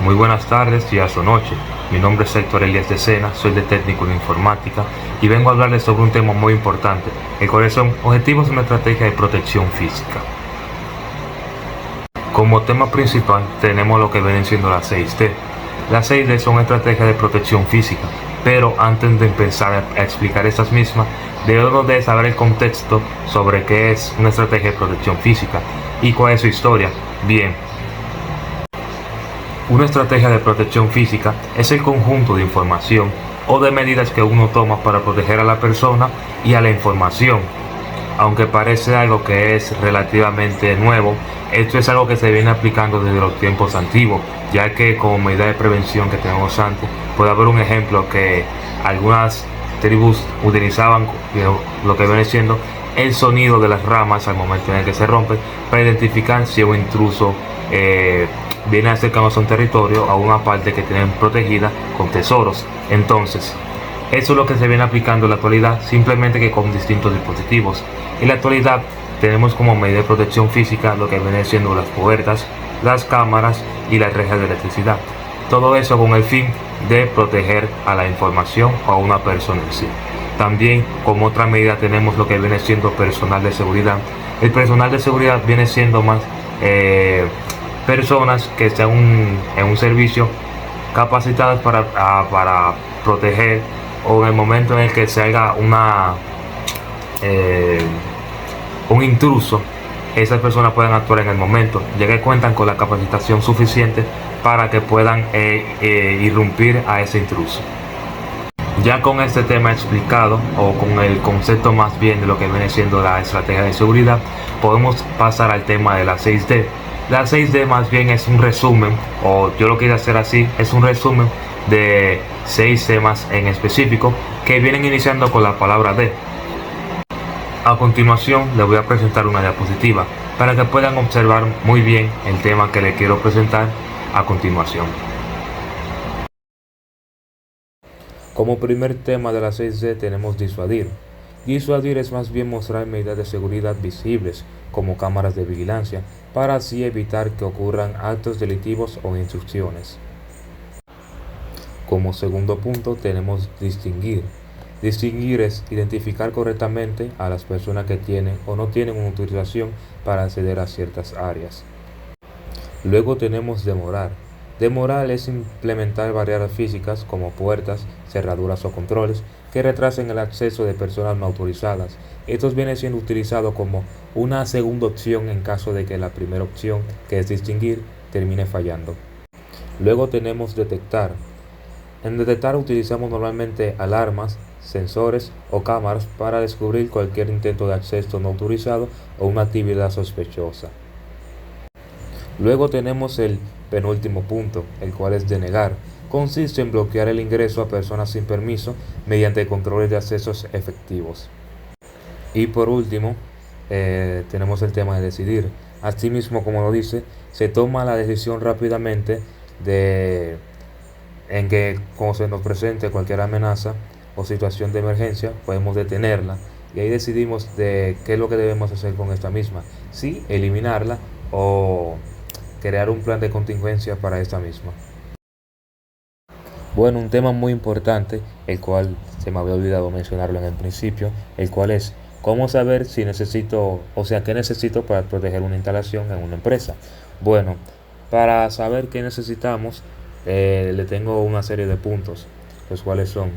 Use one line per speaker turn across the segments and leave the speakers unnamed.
Muy buenas tardes, días o noche. Mi nombre es Héctor Elías de Sena, soy de técnico en informática y vengo a hablarles sobre un tema muy importante, el cual son objetivos de una estrategia de protección física. Como tema principal tenemos lo que vienen siendo las 6D. Las 6D son estrategias de protección física, pero antes de empezar a explicar estas mismas, debemos de saber el contexto sobre qué es una estrategia de protección física y cuál es su historia. Bien, una estrategia de protección física es el conjunto de información o de medidas que uno toma para proteger a la persona y a la información. Aunque parece algo que es relativamente nuevo, esto es algo que se viene aplicando desde los tiempos antiguos, ya que como medida de prevención que tenemos antes, puede haber un ejemplo que algunas tribus utilizaban lo que viene siendo el sonido de las ramas al momento en el que se rompen para identificar si un intruso viene acercándose a un territorio, a una parte que tienen protegida con tesoros. Entonces, eso es lo que se viene aplicando en la actualidad, simplemente que con distintos dispositivos. En la actualidad tenemos como medida de protección física lo que viene siendo las puertas, las cámaras y las rejas de electricidad. Todo eso con el fin de proteger a la información o a una persona en sí. También como otra medida tenemos lo que viene siendo personal de seguridad. El personal de seguridad viene siendo más personas que están en un servicio capacitadas para proteger, o en el momento en el que se haga un intruso, esas personas pueden actuar en el momento, ya que cuentan con la capacitación suficiente para que puedan irrumpir a ese intruso. Ya con este tema explicado, o con el concepto más bien de lo que viene siendo la estrategia de seguridad, podemos pasar al tema de la 6D. La 6D más bien es un resumen, o yo lo quiero hacer así, es un resumen de 6 temas en específico que vienen iniciando con la palabra D. A continuación les voy a presentar una diapositiva para que puedan observar muy bien el tema que les quiero presentar a continuación. Como primer tema de la 6D tenemos disuadir. Disuadir es más bien mostrar medidas de seguridad visibles, como cámaras de vigilancia, para así evitar que ocurran actos delictivos o instrucciones. Como segundo punto tenemos distinguir. Distinguir es identificar correctamente a las personas que tienen o no tienen una autorización para acceder a ciertas áreas. Luego tenemos demorar. Demorar es implementar barreras físicas como puertas, cerraduras o controles que retrasen el acceso de personas no autorizadas. Estos vienen siendo utilizados como una segunda opción en caso de que la primera opción, que es distinguir, termine fallando. Luego tenemos detectar. En detectar utilizamos normalmente alarmas, sensores o cámaras para descubrir cualquier intento de acceso no autorizado o una actividad sospechosa. Luego tenemos el penúltimo punto, el cual es denegar. Consiste en bloquear el ingreso a personas sin permiso mediante controles de accesos efectivos. Y por último, tenemos el tema de decidir. Asimismo, como lo dice, se toma la decisión rápidamente en que cuando se nos presente cualquier amenaza o situación de emergencia, podemos detenerla y ahí decidimos de qué es lo que debemos hacer con esta misma, si eliminarla o crear un plan de contingencia para esta misma. Bueno, un tema muy importante, el cual se me había olvidado mencionarlo en el principio, el cual es cómo saber si necesito, o sea, qué necesito para proteger una instalación en una empresa. Bueno, para saber qué necesitamos, le tengo una serie de puntos, los cuales son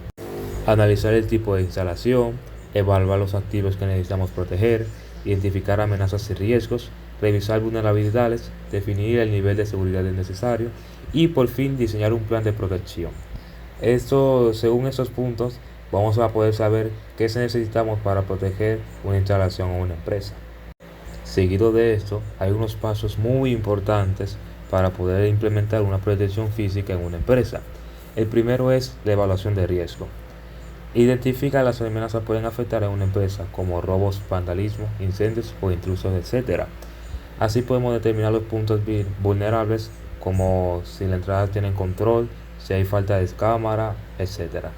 analizar el tipo de instalación, evaluar los activos que necesitamos proteger, identificar amenazas y riesgos, revisar vulnerabilidades, definir el nivel de seguridad necesario y por fin diseñar un plan de protección. Según estos puntos, vamos a poder saber qué necesitamos para proteger una instalación o una empresa. Seguido de esto, hay unos pasos muy importantes para poder implementar una protección física en una empresa. El primero es la evaluación de riesgo. Identifica las amenazas que pueden afectar a una empresa, como robos, vandalismo, incendios o intrusos, etc. Así podemos determinar los puntos vulnerables, como si la entrada tiene control, si hay falta de cámara, etc.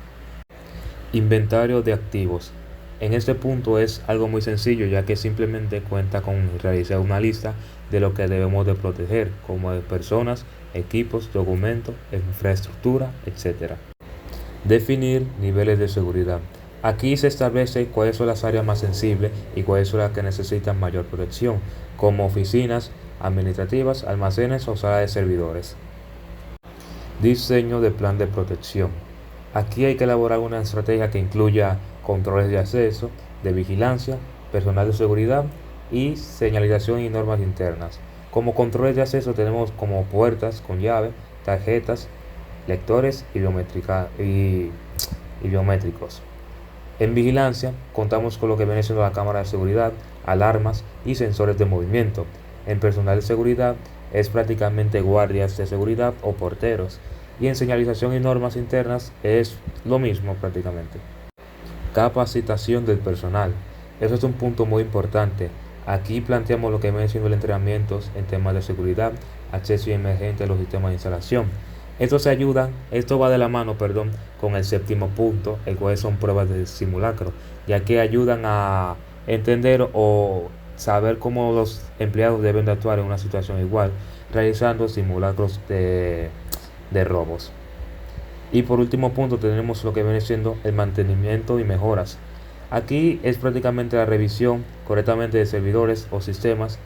Inventario de activos. En este punto es algo muy sencillo, ya que simplemente cuenta con realizar una lista de lo que debemos de proteger, como de personas, equipos, documentos, infraestructura, etc. Definir niveles de seguridad. Aquí se establece cuáles son las áreas más sensibles y cuáles son las que necesitan mayor protección, como oficinas administrativas, almacenes o salas de servidores. Diseño de plan de protección. Aquí hay que elaborar una estrategia que incluya controles de acceso, de vigilancia, personal de seguridad y señalización y normas internas. Como controles de acceso tenemos como puertas con llave, tarjetas, lectores y biométricos. En vigilancia contamos con lo que viene siendo la cámara de seguridad, alarmas y sensores de movimiento. En personal de seguridad es prácticamente guardias de seguridad o porteros. Y en señalización y normas internas es lo mismo prácticamente. Capacitación del personal. Eso es un punto muy importante. Aquí planteamos lo que viene siendo el entrenamiento en temas de seguridad, acceso emergente a los sistemas de instalación. Esto va de la mano, con el séptimo punto, el cual son pruebas de simulacro, ya que ayudan a entender o saber cómo los empleados deben de actuar en una situación igual, realizando simulacros de robos. Y por último punto tenemos lo que viene siendo el mantenimiento y mejoras. Aquí es prácticamente la revisión correctamente de servidores o sistemas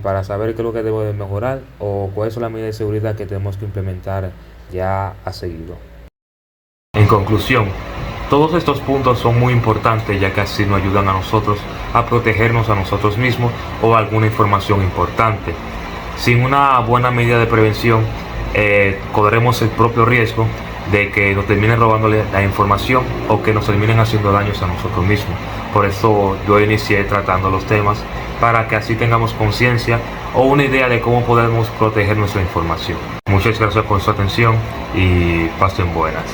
para saber qué es lo que debo de mejorar o cuáles son las medidas de seguridad que tenemos que implementar ya a seguido. En conclusión, todos estos puntos son muy importantes, ya que así nos ayudan a nosotros a protegernos a nosotros mismos o alguna información importante. Sin una buena medida de prevención, corremos el propio riesgo de que nos terminen robando la información o que nos terminen haciendo daños a nosotros mismos. Por eso yo inicié tratando los temas para que así tengamos conciencia o una idea de cómo podemos proteger nuestra información. Muchas gracias por su atención y pasen buenas.